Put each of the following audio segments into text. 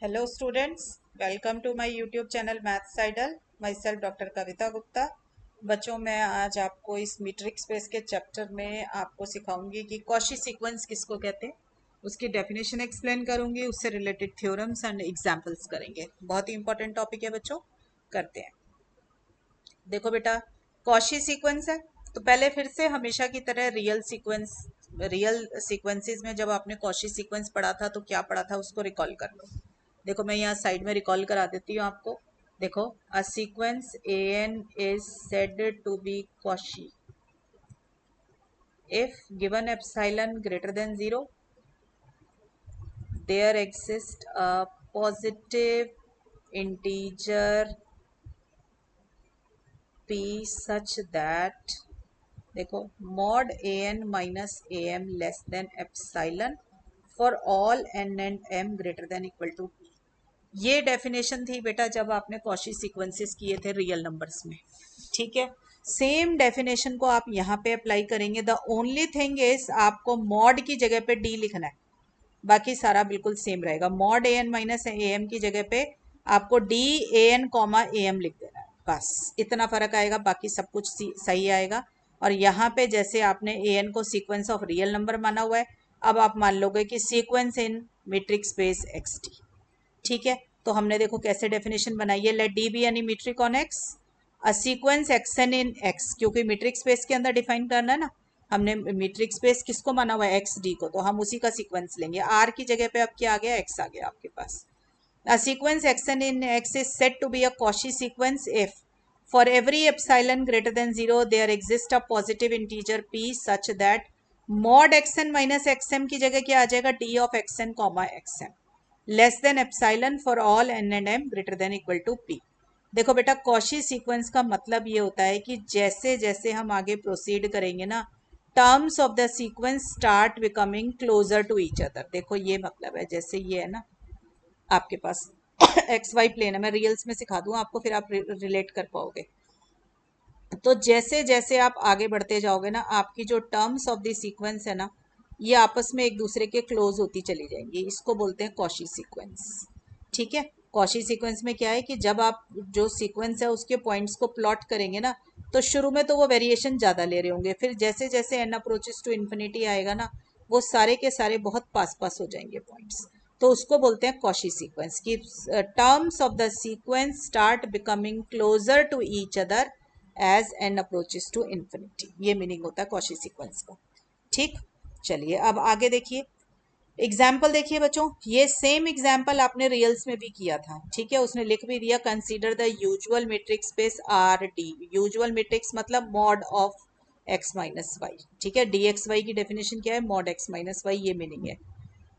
Hello students, welcome to my YouTube channel Maths Idol. Myself doctor Kavita Gupta. बच्चों, मैं आज आपको इस मीट्रिक स्पेस के चैप्टर में आपको सिखाऊंगी कि कॉची सीक्वेंस किसको कहते हैं, उसकी डेफिनेशन एक्सप्लेन करूंगी, उससे रिलेटेड थ्योरम्स एंड एग्जांपल्स करेंगे। बहुत ही इंपॉर्टेंट टॉपिक है बच्चों, करते हैं। देखो बेटा, कॉची सीक्वेंस है तो पहले फिर से हमेशा की तरह रियल सीक्वेंसेस में जब आपने कॉची सीक्वेंस पढ़ा था तो क्या पढ़ा था उसको रिकॉल कर लो। देखो, मैं यहाँ साइड में रिकॉल करा देती हूँ आपको। देखो, a sequence A N is said to be Cauchy if given epsilon greater than 0 there exist a positive integer p such that, देखो, mod A N minus A M less than epsilon for all N and M greater than equal to p। ये definition थी बेटा जब आपने Cauchy sequences किए थे real numbers में। ठीक है, सेम डेफिनेशन को आप यहाँ पे अप्लाई करेंगे। द ओनली थिंग इज आपको मॉड की जगह पे डी लिखना है, बाकी सारा बिल्कुल सेम रहेगा। Mod A N minus A M की जगह पे आपको D A N comma A M लिख देना है, बस इतना फर्क आएगा, बाकी सब कुछ सही आएगा। और यहाँ पे जैसे आपने ए एन को सीक्वेंस ऑफ रियल नंबर माना हुआ है, अब आप मान लोगे कि sequence in metric space X T. ठीक है, तो हमने देखो कैसे डेफिनेशन बनाई है। Let D be any metric on X, a sequence x N in X, क्योंकि मीट्रिक स्पेस के अंदर डिफाइन करना है ना, हमने मीट्रिक स्पेस किसको माना हुआ है, एक्स डी को, तो हम उसी का सीक्वेंस लेंगे। आर की जगह पे अब क्या आ गया, एक्स आ गया आपके पास। A sequence x N in x is said to be a Cauchy sequence if for every epsilon greater than 0 there exist a positive integer p such that mod x n minus x m की जगह क्या आ जाएगा, d of x n comma x m less than epsilon for all N and M greater than equal to p। देखो बेटा, Cauchy sequence का मतलब ये होता है कि जैसे जैसे हम आगे प्रोसीड करेंगे ना, terms of the sequence start becoming closer to each other. देखो ये मतलब है, जैसे ये है ना आपके पास एक्स वाई प्लेन है, मैं रियल्स में सिखा दूँ आपको, फिर आप रिलेट कर पाओगे। तो जैसे जैसे आप आगे बढ़ते जाओगे ना, आपकी जो टर्म्स ऑफ द सीक्वेंस है ना, ये आपस में एक दूसरे के क्लोज होती चली जाएंगी। इसको बोलते हैं कॉची सीक्वेंस। ठीक है, कॉची सीक्वेंस में क्या है कि जब आप जो सीक्वेंस है उसके पॉइंट्स को प्लॉट करेंगे ना, तो शुरू में तो वो वेरिएशन ज़्यादा ले रहे होंगे, फिर जैसे जैसे एन अप्रोचेस टू इन्फिनिटी आएगा ना, वो सारे के सारे बहुत पास पास हो जाएंगे पॉइंट्स। तो उसको बोलते हैं कॉची सीक्वेंस की terms of the sequence start becoming closer to each other as N approaches to infinity. ये मीनिंग होता है कॉची सीक्वेंस का। ठीक, चलिए अब आगे देखिए। एग्जाम्पल देखिए बच्चों, ये सेम एग्जाम्पल आपने रियल्स में भी किया था। ठीक है, उसने लिख भी दिया, consider the usual metric space R d. Usual metric मतलब mod of x minus y. ठीक है, डी एक्स वाई की डेफिनेशन क्या है, मॉड एक्स माइनस वाई, ये मीनिंग है।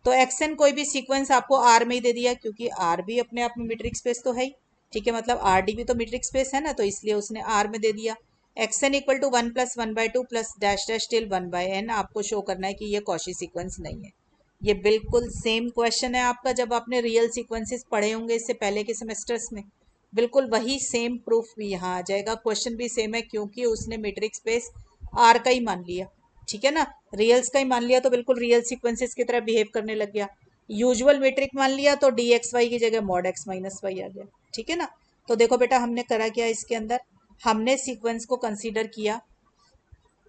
तो एक्स एन कोई भी सीक्वेंस आपको आर में ही दे दिया, क्योंकि आर भी अपने आप में मीट्रिक स्पेस तो है ही। ठीक है, मतलब आर डी भी तो मीट्रिक स्पेस है ना, तो इसलिए उसने आर में दे दिया। X N equal to 1 plus 1/2 plus dash dash till 1/n। आपको शो करना है कि ये कॉची सीक्वेंस नहीं है। ये बिल्कुल सेम क्वेश्चन है आपका, जब आपने रियल सीक्वेंसेस पढ़े होंगे इससे पहले के सेमेस्टर्स में, बिल्कुल वही सेम प्रूफ भी यहाँ आ जाएगा। क्वेश्चन भी सेम है, क्योंकि उसने मीट्रिक स्पेस आर का ही मान लिया। ठीक है ना, रियल्स का ही मान लिया तो बिल्कुल रियल सीक्वेंसेस की तरह बिहेव करने लग गया। यूजुअल मैट्रिक मान लिया तो डी एक्स वाई की जगह मॉड एक्स माइनस वाई आ गया। ठीक है ना, तो देखो बेटा, हमने करा क्या इसके अंदर, हमने सीक्वेंस को कंसीडर किया।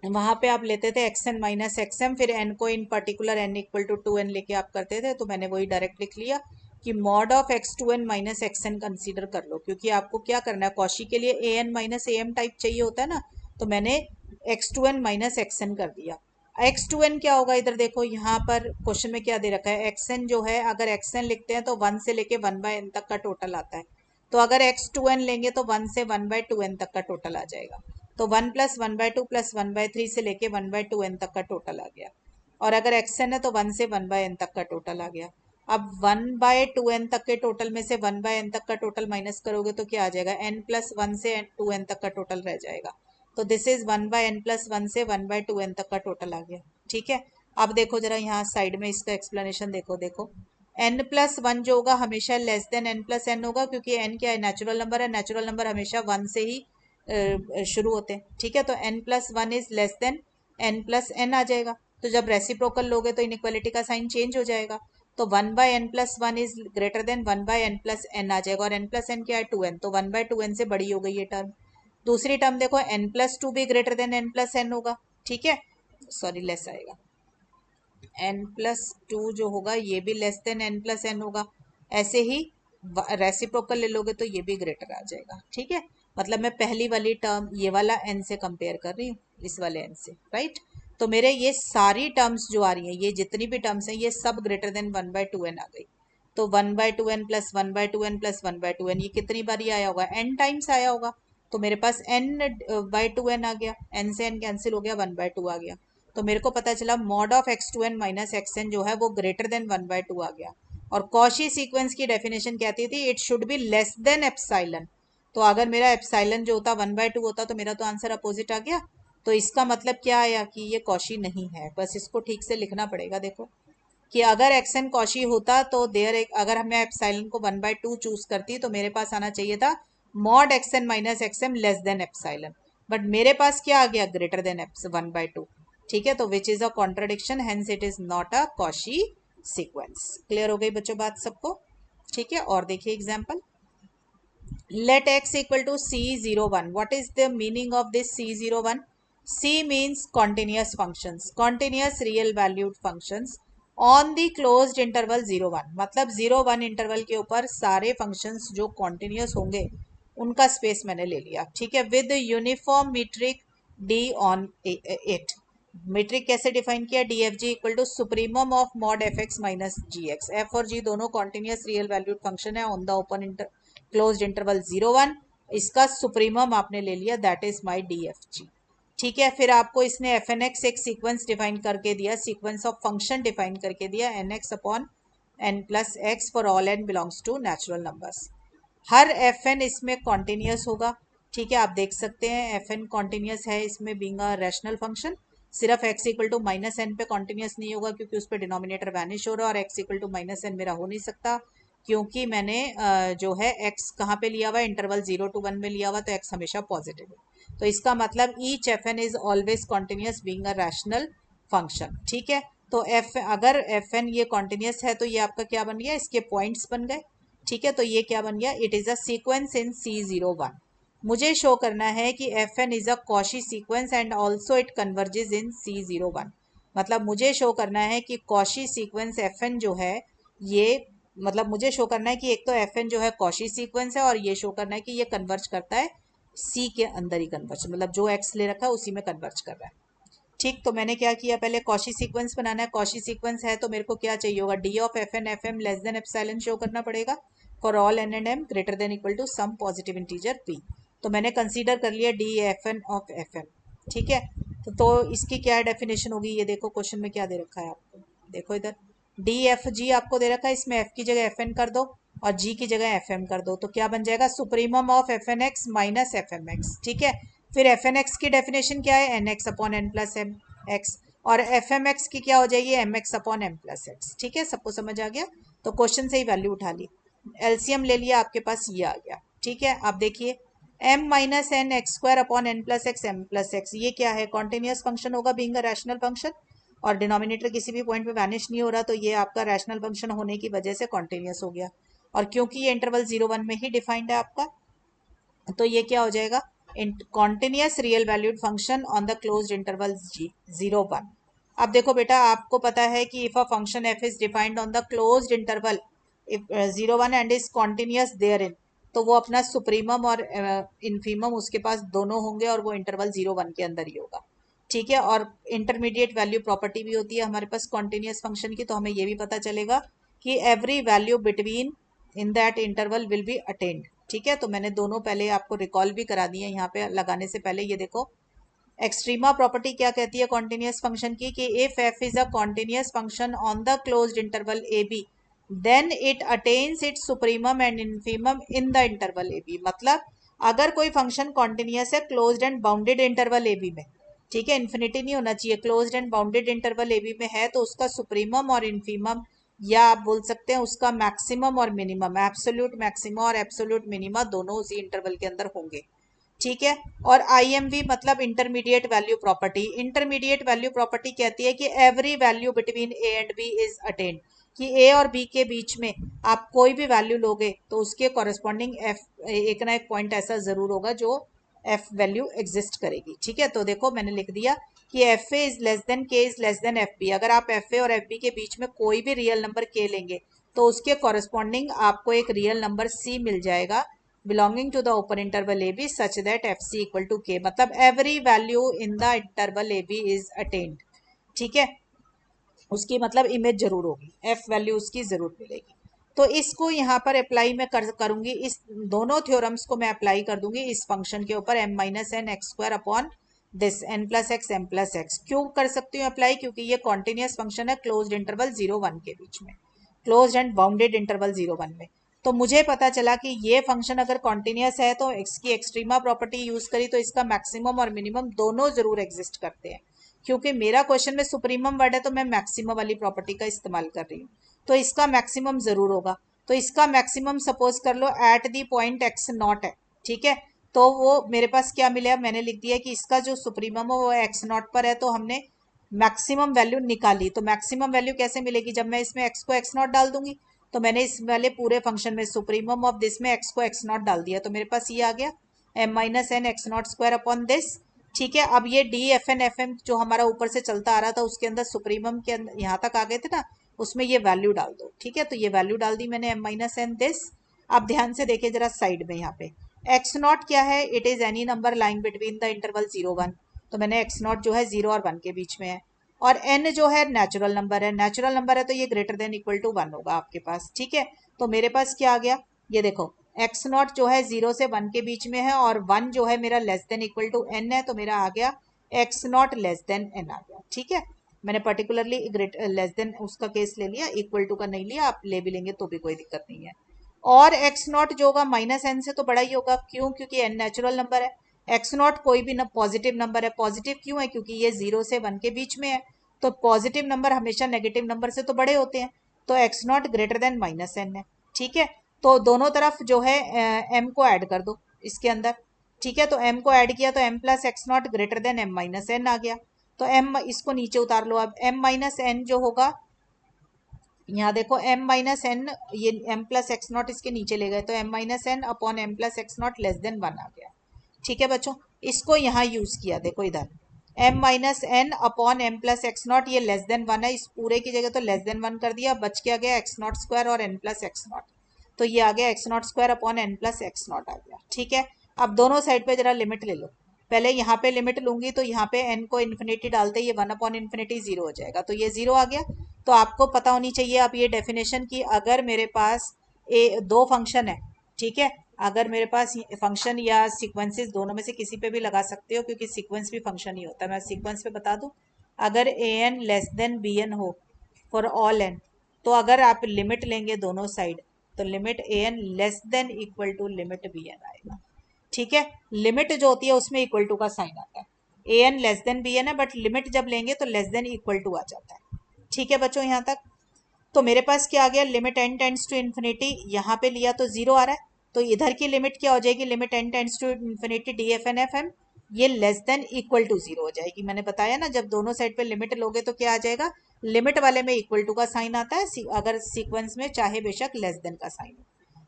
वहां पे आप लेते थे x n minus x m, फिर एन को in particular n equal to 2n लेके आप करते थे, तो मैंने वही डायरेक्ट लिख लिया कि mod of x2n minus x n consider कर लो, क्योंकि आपको क्या करना है, कॉची के लिए a N minus A m type चाहिए होता है ना, तो मैंने x2n माइनस एक्स एन कर दिया। x2n क्या होगा, इधर देखो, यहाँ पर क्वेश्चन में क्या दे रखा है, xn जो है, अगर xn लिखते हैं तो 1 से लेके 1/n तक का टोटल आता है। तो अगर x2n लेंगे तो 1 से 1/2n तक का टोटल आ जाएगा। तो 1 प्लस 1/2 प्लस 1/3 से लेके 1/2n तक का टोटल आ गया। और अगर xn है तो 1 से 1/n तक का टोटल आ गया। अब 1/2n तक के टोटल में से 1/n तक का टोटल माइनस करोगे तो क्या आ जाएगा, n प्लस 1 से 2n तक का टोटल रह जाएगा। तो दिस इज 1/n प्लस 1 से 1/2n तक का टोटल आ गया। ठीक है, अब देखो जरा यहाँ साइड में इसका एक्सप्लेनेशन देखो। देखो, n प्लस 1 जो होगा हमेशा less than n plus n होगा, क्योंकि n क्या है, नेचुरल नंबर है। नेचुरल नंबर हमेशा 1 से ही शुरू होते हैं। ठीक है, तो n plus 1 is less than n plus n आ जाएगा। तो जब रेसिप्रोकल लोगे तो इनइक्वालिटी का साइन चेंज हो जाएगा। तो 1/n+1 is greater than 1/n+n आ जाएगा, और n+n क्या है 2n, तो 1/2n से बड़ी हो गई ये टर्म। दूसरी टर्म देखो n+2 भी ग्रेटर देन n+n होगा, ठीक है, सॉरी लेस आएगा, n+2 जो होगा ये भी लेस देन n+n होगा। ऐसे ही रेसिप्रोकल ले लोगे तो ये भी ग्रेटर आ जाएगा, ठीक है। मतलब मैं पहली वाली टर्म ये वाला n से कंपेयर कर रही हूँ इस वाले n से, राइट। तो मेरे ये सारी टर्म्स जो आ रही हैं, ये जितनी भी टर्म्स हैं, ये सब ग्रेटर देन 1/2n आ गई। तो 1/2n plus 1/2n plus 1/2n ये कितनी बारी आया होगा, n टाइम्स आया होगा। तो मेरे पास n/2n आ गया, n से n कैंसिल हो गया, 1/2 आ गया। तो मेरे को पता चला mod of x2n minus xn जो है वो ग्रेटर देन 1/2 आ गया। और कॉशी सीक्वेंस की डेफिनेशन कहती थी it should be less than epsilon. तो अगर मेरा एप्साइलन जो होता 1/2 होता तो मेरा तो आंसर अपोजिट आ गया। तो इसका मतलब क्या आया कि ये कॉशी नहीं है, बस इसको ठीक से लिखना पड़ेगा। देखो कि अगर एक्सन कॉशी होता तो देयर एक, अगर मैं एप्साइलन को 1/2 चूज करती तो मेरे पास आना चाहिए था mod action minus XM less than epsilon, but मेरे पास क्या आ गया, ग्रेटर देन 1/2, ठीक है। तो which is a contradiction, hence it is not a Cauchy sequence. Clear हो गई बच्चों बात सबको, ठीक है। और देखिए example, let x equal to c01. What is the meaning of this c01? C means continuous functions, continuous real valued functions on the closed interval 0 1, मतलब 0 1 इंटरवल के ऊपर सारे फंक्शंस जो कॉन्टिन्यूस होंगे उनका स्पेस मैंने ले लिया, ठीक है, with uniform metric d on it. Metric कैसे डिफाइन किया, d f g equal to supremum of mod f x minus g x. F और जी दोनों कॉन्टिन्यूस रियल वैल्यूड फंक्शन है on the open closed interval 0 1, इसका supremum आपने ले लिया, that is my d f g, ठीक है। फिर आपको इसने एफ एन एक्स एक सीक्वेंस डिफाइन करके दिया, सीक्वेंस ऑफ फंक्शन डिफाइन करके दिया, n x upon n plus x for all n belongs to natural numbers. हर एफ एन इसमें कॉन्टिन्यूस होगा, ठीक है। आप देख सकते हैं एफ एन कॉन्टिन्यूस है इसमें बीइंग अ रैशनल फंक्शन। सिर्फ x equal to minus n पे कॉन्टिन्यूस नहीं होगा क्योंकि उस पर डिनोमिनेटर वैनिश हो रहा है, और x equal to minus n मेरा हो नहीं सकता क्योंकि मैंने जो है x कहाँ पे लिया हुआ है, इंटरवल 0 to 1 में लिया हुआ, तो x हमेशा पॉजिटिव है। तो इसका मतलब each f n is always continuous being a rational function, ठीक है। तो अगर एफ एन ये कॉन्टिन्यूस है तो ये आपका क्या बन गया, इसके पॉइंट्स बन गए, ठीक है। तो ये क्या बन गया, it is a sequence in C01। मुझे शो करना है कि f n is a Cauchy sequence and also it converges in C01। मतलब मुझे शो करना है कि कॉशी सीक्वेंस एफ एन जो है ये, मतलब मुझे शो करना है कि एक तो एफ एन जो है कॉशी सीक्वेंस है, और ये शो करना है कि ये कन्वर्ज करता है सी के अंदर ही कन्वर्ज, मतलब जो एक्स ले रखा है उसी में कन्वर्ज कर रहा है, ठीक। तो मैंने क्या किया, पहले कॉशी सीक्वेंस बनाना है। कॉशी सीक्वेंस है तो मेरे को क्या चाहिए होगा, d of f m less than epsilon show करना पड़ेगा for all N and M greater than equal to some positive integer p. तो मैंने कंसीडर कर लिया d f n of f m, ठीक है। तो इसकी क्या डेफिनेशन होगी, ये देखो क्वेश्चन में क्या दे रखा है आपको, देखो इधर डी एफ जी आपको दे रखा है, इसमें एफ की जगह एफ एन कर दो और जी की जगह एफ एम कर दो, तो क्या बन जाएगा, supremum of f n x minus f m x, ठीक है। फिर एफ एन एक्स की डेफिनेशन क्या है, n x upon n plus m x, और एफ एम एक्स की क्या हो जाएगी, m x upon m plus x, ठीक है। सबको समझ आ गया, तो क्वेश्चन से ही वैल्यू उठा ली, एलसीएम ले लिया, आपके पास ये आ गया, ठीक है। आप देखिए m minus n x square upon n plus x m plus x, ये क्या है, कॉन्टिन्यूस फंक्शन होगा बीइंग अ रैशनल फंक्शन, और डिनोमिनेटर किसी भी पॉइंट पे वैनिश नहीं हो रहा, तो ये आपका रैशनल फंक्शन होने की वजह से कॉन्टिन्यूस हो गया। और क्योंकि ये इंटरवल 0 1 में ही डिफाइंड है आपका, तो ये क्या हो जाएगा, continuous real valued function on the closed interval 0 1। अब देखो बेटा, आपको पता है कि if a function f is defined on the closed interval 0 1 and is continuous therein, तो वो अपना सुप्रीमम और इन्फीमम उसके पास दोनों होंगे, और वो इंटरवल 0 1 के अंदर ही होगा, ठीक है। और इंटरमीडिएट वैल्यू प्रॉपर्टी भी होती है हमारे पास कॉन्टिन्यूस फंक्शन की, तो हमें ये भी पता चलेगा कि every value between in that interval will be attend, ठीक है। तो मैंने दोनों पहले आपको रिकॉल भी करा दिए यहाँ पे लगाने से पहले। ये देखो एक्सट्रीमा प्रॉपर्टी क्या कहती है कॉन्टिन्यूस फंक्शन की, कि if f is a continuous function on the closed interval a b then it attains its supremum and infimum in the interval a b. मतलब अगर कोई फंक्शन कॉन्टिन्यूस है closed and bounded interval a b में, ठीक है, infinity नहीं होना चाहिए, closed and bounded interval a b में है, तो उसका सुप्रीमम और इन्फीमम, या आप बोल सकते हैं उसका मैक्सिमम और मिनिमम, एब्सोल्यूट मैक्सिमम और एब्सोल्यूट मिनिमा दोनों उसी इंटरवल के अंदर होंगे, ठीक है। और IMV मतलब intermediate value property. Intermediate value property कहती है कि every value between a and b is attained. कि ए और बी के बीच में आप कोई भी वैल्यू लोगे तो उसके कॉरेस्पॉन्डिंग एफ एक ना एक पॉइंट ऐसा जरूर होगा जो एफ वैल्यू एग्जिस्ट करेगी। ठीक है, तो देखो मैंने लिख दिया कि f a is less than k is less than f b. अगर आप एफ ए और एफ बी के बीच में कोई भी रियल नंबर के लेंगे तो उसके कॉरेस्पॉन्डिंग आपको एक रियल नंबर सी मिल जाएगा belonging to the open interval AB such that FC equal to K, मतलब every value in the interval AB is attained। ठीक है, उसकी मतलब इमेज जरूर होगी, एफ वैल्यू उसकी जरूर मिलेगी। तो इसको यहाँ पर अप्लाई मैं करूंगी, इस दोनों थ्योरम्स को मैं अप्लाई कर दूंगी इस फंक्शन के ऊपर m minus n x square upon this n plus x m plus x. क्यों कर सकती हूँ अप्लाई? क्योंकि ये कॉन्टिन्यूस फंक्शन है क्लोज्ड इंटरवल 0-1 के बीच में, क्लोज्ड एंड बाउंडेड इंटरवल 0-1 में। तो मुझे पता चला कि ये फंक्शन अगर कॉन्टिन्यूस है तो इसकी एक्सट्रीमा प्रॉपर्टी यूज करी तो इसका मैक्सिमम और मिनिमम दोनों जरूर एग्जिस्ट करते हैं। क्योंकि मेरा क्वेश्चन में सुप्रीमम वर्ड है तो मैं मैक्सिमम वाली प्रॉपर्टी का इस्तेमाल कर रही हूँ, तो इसका मैक्सिमम जरूर होगा। तो इसका मैक्सिमम सपोज कर लो at the point x not है। ठीक है, तो वो मेरे पास क्या मिला, मैंने लिख दिया कि इसका जो सुप्रीमम है वो एक्स नॉट पर है, तो हमने मैक्सिमम वैल्यू निकाली। तो मैक्सिमम वैल्यू कैसे मिलेगी? जब मैं इसमें एक्स को एक्स नॉट डाल दूंगी। तो मैंने इस वाले पूरे फंक्शन में सुप्रीमम ऑफ दिस में एक्स को एक्स नॉट डाल दिया, तो मेरे पास ये आ गया m minus n x not square upon this. ठीक है, अब ये d f n f m जो हमारा ऊपर से चलता आ रहा था उसके अंदर सुप्रीमम के अंदर यहाँ तक आ गए थे ना, उसमें ये वैल्यू डाल दो। ठीक है, तो ये वैल्यू डाल दी मैंने m माइनस एन दिस। अब ध्यान से देखिए जरा साइड में यहाँ पे एक्स नॉट क्या है, it is any number lying between the interval 0-1। तो मैंने एक्स नॉट जो है 0 और 1 के बीच में है, और n जो है नेचुरल नंबर है, नेचुरल नंबर है तो ये ग्रेटर देन इक्वल टू 1 होगा आपके पास। ठीक है, तो मेरे पास क्या आ गया, ये देखो एक्स नॉट जो है 0 से 1 के बीच में है और 1 जो है मेरा less than equal to n है, तो मेरा आ गया x not less than n आ गया। ठीक है, मैंने पर्टिकुलरली लेस देन उसका केस ले लिया, इक्वल टू का नहीं लिया, आप ले भी लेंगे तो भी कोई दिक्कत नहीं है। और एक्स नॉट जो होगा माइनस एन से तो बड़ा ही होगा, क्यों? क्योंकि n नेचुरल नंबर है। एक्स नॉट कोई भी पॉजिटिव नंबर है, पॉजिटिव क्यों है? क्योंकि ये 0 से 1 के बीच में है, तो पॉजिटिव नंबर हमेशा नेगेटिव नंबर से तो बड़े होते हैं, तो x not greater than minus n है। ठीक है, तो दोनों तरफ जो है m को ऐड कर दो इसके अंदर। ठीक है, तो m को ऐड किया तो m plus x not greater than m minus n आ गया। तो m इसको नीचे उतार लो, अब m माइनस एन जो होगा, यहाँ देखो m माइनस एन, ये m प्लस एक्स नॉट इसके नीचे ले गए तो m minus n upon m plus x not less than 1 आ गया। ठीक है बच्चों, इसको यहाँ यूज किया, देखो इधर m minus n upon m plus x not, ये लेस देन 1 है, इस पूरे की जगह तो लेस देन 1 कर दिया, बच के आ गया एक्स नॉट स्क्वायर और n प्लस एक्स नॉट, तो ये आ गया x not square upon n plus x not आ गया। ठीक है, अब दोनों साइड पे जरा लिमिट ले लो, पहले यहाँ पे लिमिट लूंगी तो यहाँ पे n को इन्फिनिटी डालते ये 1 अपॉन इन्फिनिटी 0 हो जाएगा, तो ये 0 आ गया। तो आपको पता होनी चाहिए अब ये डेफिनेशन की, अगर मेरे पास दो फंक्शन है, ठीक है, अगर मेरे पास फंक्शन या सीक्वेंसेस दोनों में से किसी पे भी लगा सकते हो, क्योंकि सीक्वेंस भी फंक्शन ही होता है। मैं सीक्वेंस पे बता दूं, अगर a n less than b n हो फॉर ऑल एन, तो अगर आप लिमिट लेंगे दोनों साइड तो limit a n less than equal to limit b n आएगा। ठीक है, लिमिट जो होती है उसमें इक्वल टू का साइन आता है, a n less than b n है, बट लिमिट जब लेंगे तो लेस देन इक्वल टू आ जाता है। ठीक है बच्चों, यहाँ तक तो मेरे पास क्या आ गया, limit n tends to infinity, यहाँ पे लिया तो 0 आ रहा है, तो इधर की लिमिट क्या हो जाएगी, limit n tends to infinity d f n f m, ये लेस देन इक्वल टू 0 हो जाएगी। मैंने बताया ना, जब दोनों साइड पे लिमिट लोगे तो क्या आ जाएगा, लिमिट वाले में इक्वल टू का साइन आता है, अगर सीक्वेंस में चाहे बेशक लेस देन का साइन हो।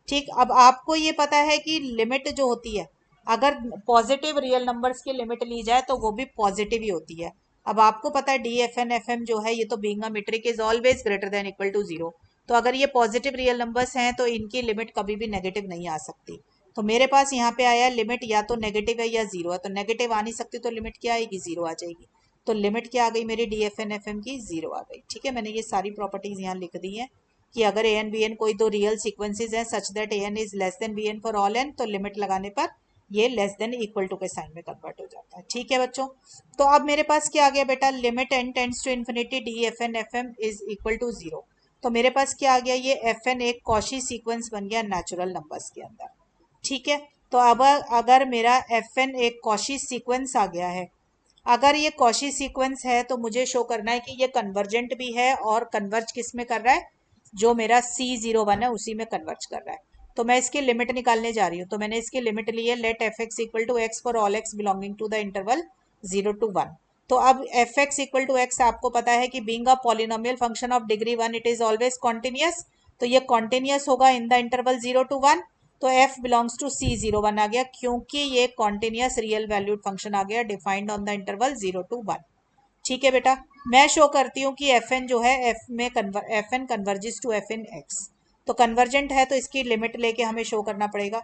ठीक, अब आपको ये पता है कि लिमिट जो होती है, अगर पॉजिटिव रियल नंबर्स की लिमिट ली जाए तो वो भी पॉजिटिव ही होती है। अब आपको पता है d f n f m जो है ये तो being a metric is always greater than equal to 0, तो अगर ये पॉजिटिव रियल नंबर्स हैं तो इनकी लिमिट कभी भी नेगेटिव नहीं आ सकती। तो मेरे पास यहाँ पे आया लिमिट या तो नेगेटिव है या 0 है, तो नेगेटिव आ नहीं सकती तो लिमिट क्या आएगी, 0 आ जाएगी। तो लिमिट क्या आ गई मेरी d f n f m की, 0 आ गई। ठीक है, मैंने ये सारी प्रॉपर्टीज यहाँ लिख दी हैं कि अगर ए एन बी एन कोई दो रियल सीक्वेंसेज हैं such that a N is less than b n for all n, तो लिमिट लगाने पर ये लेस देन इक्वल टू के साइन में कन्वर्ट हो जाता है। ठीक है बच्चों, तो अब मेरे पास क्या आ गया बेटा, limit n tends to infinity d f m is equal to 0, तो मेरे पास क्या आ गया, ये एफ एन एक कॉशी सीक्वेंस बन गया नेचुरल नंबर्स के अंदर। ठीक है, तो अब अगर मेरा एफ एन एक कॉशी सीक्वेंस आ गया है, अगर ये कॉशी सीक्वेंस है तो मुझे शो करना है कि ये कन्वर्जेंट भी है, और कन्वर्ज किस में कर रहा है, जो मेरा C01 है उसी में कन्वर्ज कर रहा है। तो मैं इसकी लिमिट निकालने जा रही हूँ, तो मैंने इसकी लिमिट ली है let f x equal to x for all x belonging to the interval 0 to 1। तो अब f x equal to x आपको पता है कि being a polynomial function of degree 1 it is always continuous, तो ये कॉन्टिन्यूस होगा इन द इंटरवल 0 to 1। तो एफ बिलोंग्स टू C01 आ गया, क्योंकि ये कॉन्टिन्यूस रियल वैल्यूड फंक्शन आ गया defined on the interval 0 to 1। ठीक है बेटा, मैं शो करती हूँ कि एफ एन जो है एफ में f n converges to f in x, तो कन्वर्जेंट है तो इसकी लिमिट लेके हमें शो करना पड़ेगा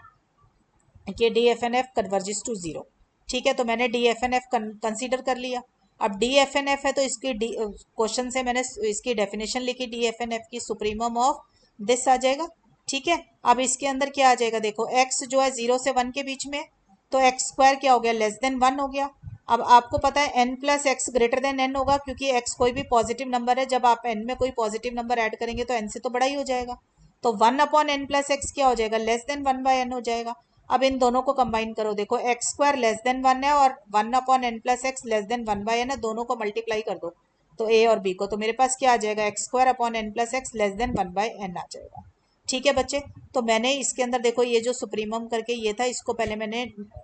कि d f n f converges to 0। ठीक है, तो मैंने d f n f consider कर लिया। अब डी एफ एन एफ है तो इसकी क्वेश्चन से मैंने इसकी डेफिनेशन लिखी डी एफ एन एफ की, सुप्रीमम ऑफ दिस आ जाएगा। ठीक है, अब इसके अंदर क्या आ जाएगा, देखो एक्स जो है 0 से 1 के बीच में, तो एक्स स्क्वायर क्या हो गया, लेस देन 1 हो गया। अब आपको पता है n plus x greater than n होगा, क्योंकि x कोई भी पॉजिटिव नंबर है, जब आप n में कोई पॉजिटिव नंबर ऐड करेंगे तो n से तो बड़ा ही हो जाएगा। तो 1 अपॉन n प्लस एक्स क्या हो जाएगा, लेस देन 1 बाय n हो जाएगा। अब इन दोनों को कंबाइन करो, देखो एक्स स्क्वायर लेस देन 1 है और 1 upon n plus x less than 1 by n है, दोनों को मल्टीप्लाई कर दो तो a और b को, तो मेरे पास क्या आ जाएगा, x square upon n plus x less than 1 by n आ जाएगा। ठीक है बच्चे, तो मैंने इसके अंदर देखो ये जो सुप्रीमम करके ये था, इसको पहले मैंने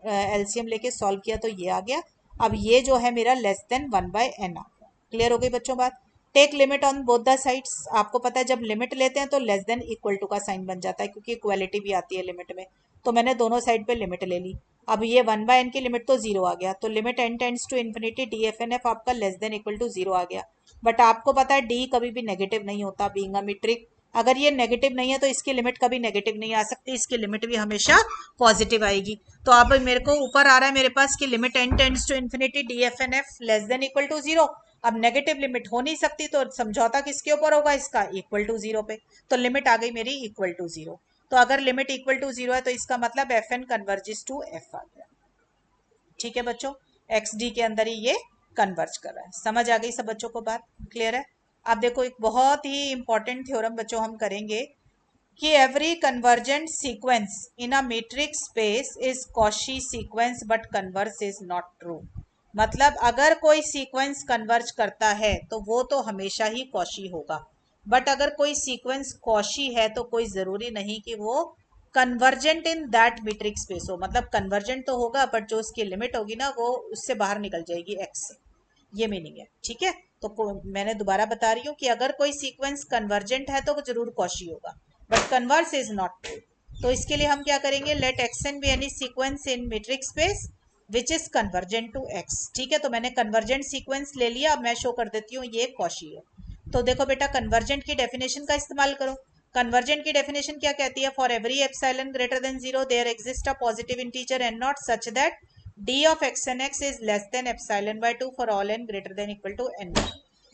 एलसीएम लेके सॉल्व किया तो ये आ गया। अब ये जो है मेरा लेस देन 1 बाय n आ गया। क्लियर हो गई बच्चों बात। Take limit on both the sides, आपको पता है जब लिमिट लेते हैं तो लेस देन इक्वल टू का साइन बन जाता है, क्योंकि इक्वालिटी भी आती है लिमिट में। तो मैंने दोनों साइड पे लिमिट ले ली। अब ये 1 बाय n की लिमिट तो 0 आ गया, तो limit n tends to infinity d f n f आपका लेस देन इक्वल टू 0 आ गया। बट आपको पता है d कभी भी नेगेटिव नहीं होता बीइंग अ मीट्रिक। अगर ये नेगेटिव नहीं है तो इसकी लिमिट कभी नेगेटिव नहीं आ सकती, इसकी लिमिट भी हमेशा पॉजिटिव आएगी। तो अब मेरे को ऊपर आ रहा है मेरे पास कि limit n tends to infinity d f n f less than equal to 0। अब नेगेटिव लिमिट हो नहीं सकती, तो समझौता किसके ऊपर होगा, इसका इक्वल टू 0 पे। तो लिमिट आ गई मेरी इक्वल टू 0। तो अगर लिमिट इक्वल टू 0 है तो इसका मतलब f n converges to f आ गया। ठीक है बच्चों, एक्स डी के अंदर ही ये कन्वर्ज कर रहा है। समझ आ गई सब बच्चों को बात, क्लियर है। अब देखो एक बहुत ही इंपॉर्टेंट थ्योरम बच्चों हम करेंगे कि every convergent sequence in a matrix space is Cauchy sequence but converse is not true. मतलब अगर कोई सीक्वेंस कन्वर्ज करता है तो वो तो हमेशा ही कॉशी होगा, बट अगर कोई सीक्वेंस कॉशी है तो कोई जरूरी नहीं कि वो convergent in that metric space हो। मतलब कन्वर्जेंट तो होगा बट जो उसकी लिमिट होगी ना वो उससे बाहर निकल जाएगी एक्स से, ये मीनिंग है। ठीक है, तो मैंने दोबारा बता रही हूँ कि अगर कोई सीक्वेंस कन्वर्जेंट है तो वो जरूर कॉशी होगा, but converse is not true. तो इसके लिए हम क्या करेंगे, let x n be any sequence in metric space which is convergent to x. ठीक है, तो मैंने कन्वर्जेंट सीक्वेंस ले लिया, अब मैं शो कर देती हूँ ये कॉशी है। तो देखो बेटा, कन्वर्जेंट की डेफिनेशन का इस्तेमाल करो। कन्वर्जेंट की डेफिनेशन क्या कहती है, for every epsilon greater than 0 there exist a positive integer n not such that d of x and x is less than epsilon by 2 for all n greater than equal to n.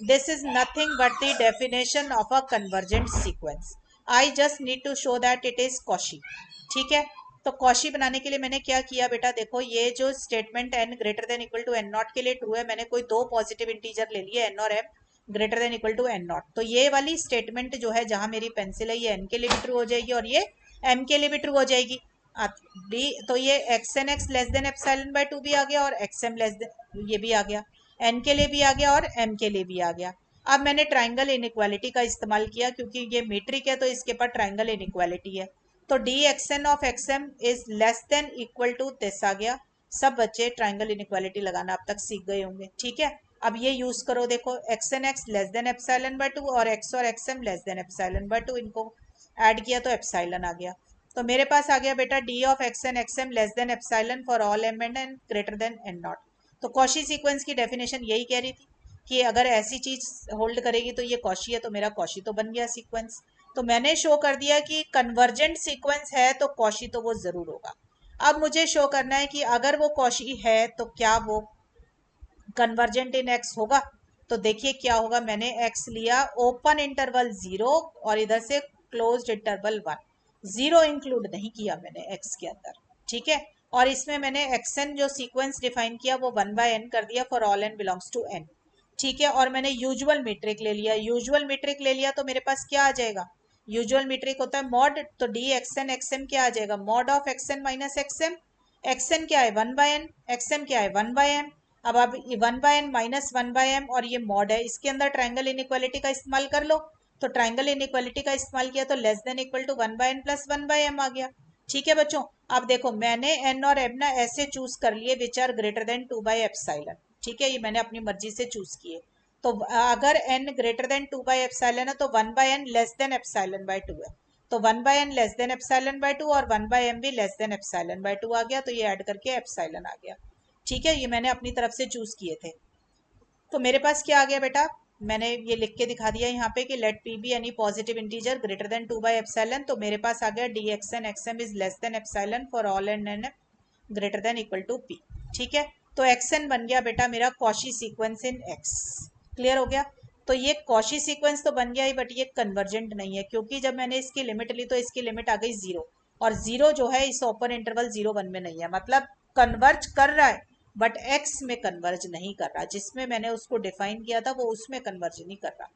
This is nothing but the definition of a convergent sequence. I just need to show that it is Cauchy. ठीक है, तो Cauchy बनाने के लिए मैंने क्या किया बेटा, देखो ये जो statement n greater than equal to n not के लिए ट्रू है, मैंने कोई दो पॉजिटिव इंटीजर ले लिए n और m greater than equal to n not. तो ये वाली स्टेटमेंट जो है जहां मेरी पेंसिल है ये n के लिए भी ट्रू हो जाएगी और ये m के लिए भी ट्रू हो जाएगी। डी तो ये x n x less than epsilon by 2 भी आ गया और एक्स एम लेस देन ये भी आ गया, एन के लिए भी आ गया और एम के लिए भी आ गया। अब मैंने ट्राइंगल इनइक्वालिटी का इस्तेमाल किया, क्योंकि ये मीट्रिक है तो इसके पास ट्राइंगल इनइक्वालिटी है। तो d x n of x m is less than equal to this आ गया। सब बच्चे ट्राइंगल इनइक्वालिटी लगाना अब तक सीख गए होंगे। ठीक है, अब ये यूज करो, देखो x n x less than epsilon by 2 और x m less than epsilon by 2, इनको ऐड किया तो एप्सिलॉन आ गया। तो मेरे पास आ गया बेटा d of x n x m less than epsilon for all m and n greater than n not. तो कॉशी सीक्वेंस की डेफिनेशन यही कह रही थी कि अगर ऐसी चीज होल्ड करेगी तो ये कॉशी है, तो मेरा कॉशी तो बन गया सीक्वेंस। तो मैंने शो कर दिया कि कन्वर्जेंट सीक्वेंस है तो कॉशी तो वो जरूर होगा। अब मुझे शो करना है कि अगर वो कॉशी है तो क्या वो कन्वर्जेंट इन एक्स होगा। तो देखिए क्या होगा, मैंने एक्स लिया ओपन इंटरवल 0 और इधर से क्लोज्ड इंटरवल 1, 0 इंक्लूड नहीं किया मैंने एक्स के अंदर। ठीक है, और इसमें मैंने एक्स एन जो सीक्वेंस डिफाइन किया वो 1 बाय एन कर दिया for all n belongs to n. ठीक है, और मैंने यूजुअल मीट्रिक ले लिया, यूजुअल मीट्रिक ले लिया तो मेरे पास क्या आ जाएगा, यूजुअल मीट्रिक होता है मॉड, तो d x n x m क्या आ जाएगा, mod of x n minus x m. X n क्या है 1 बाय एन, एक्स एम क्या है 1 बाय एम। अब आप 1 by n minus 1 by m और ये मॉड है, इसके अंदर ट्राइंगल इनइक्वालिटी का इस्तेमाल कर लो। तो ट्राइंगल इनइक्वालिटी का इस्तेमाल किया तो less than equal to 1 by n plus 1 by m आ गया। ठीक है बच्चों, अब देखो मैंने एन और एम ना ऐसे चूज कर लिए which are greater than 2 by epsilon. ठीक है, ये मैंने अपनी मर्जी से चूज किए। तो अगर n ग्रेटर देन 2/एप्सिलॉन है तो 1/n less than epsilon by 2 है। तो 1/n less than epsilon by 2 और 1/m भी लेस देन एप्सिलॉन बाय 2 आ गया, तो ये ऐड करके एप्सिलॉन आ गया। ठीक है, ये मैंने अपनी तरफ से चूज किए थे। तो मेरे पास क्या आ गया बेटा, मैंने ये लिख के दिखा दिया यहाँ पे कि let p be any positive integer greater than 2/एप्सिलॉन। तो मेरे पास आ गया dxn xm is less than epsilon for all n n greater than equal to p। ठीक है, तो xn बन गया बेटा मेरा Cauchy sequence in x। Clear हो गया। तो ये कॉशी सीक्वेंस तो बन गया ही, बट ये कन्वर्जेंट नहीं है, क्योंकि जब मैंने इसकी लिमिट ली तो इसकी लिमिट आ गई 0, और 0 जो है इस ओपन इंटरवल 0 1 में नहीं है, मतलब कन्वर्ज कर रहा है बट x में कन्वर्ज नहीं कर रहा। जिसमें मैंने उसको डिफाइन किया था वो उसमें कन्वर्ज नहीं कर रहा।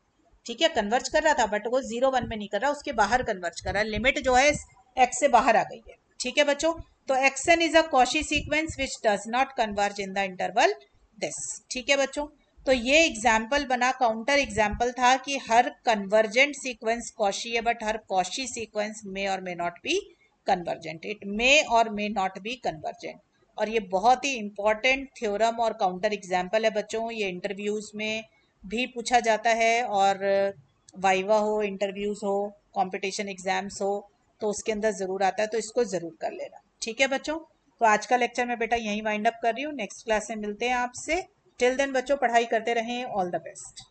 ठीक है, कन्वर्ज कर रहा था बट वो 0 1 में नहीं कर रहा, उसके बाहर कन्वर्ज कर रहा है, लिमिट जो है x से बाहर आ गई है। ठीक है बच्चों, तो xn is a Cauchy sequence which does not converge in the interval this. ठीक है बच्चों, तो ये एग्जाम्पल बना, काउंटर एग्जाम्पल था कि हर कन्वर्जेंट सीक्वेंस कॉशी है बट हर कॉशी सीक्वेंस मे और may not be convergent, it may और मे नॉट बी कन्वर्जेंट। और ये बहुत ही इंपॉर्टेंट थ्योरम और काउंटर एग्जाम्पल है बच्चों, ये इंटरव्यूज में भी पूछा जाता है, और वाइवा हो, इंटरव्यूज हो, कंपटीशन एग्जाम्स हो, तो उसके अंदर ज़रूर आता है, तो इसको ज़रूर कर लेना। ठीक है बच्चों, तो आज का लेक्चर मैं बेटा यहीं वाइंड अप कर रही हूँ, नेक्स्ट क्लास में मिलते हैं आपसे। टिल देन बच्चों पढ़ाई करते रहें, ऑल द बेस्ट।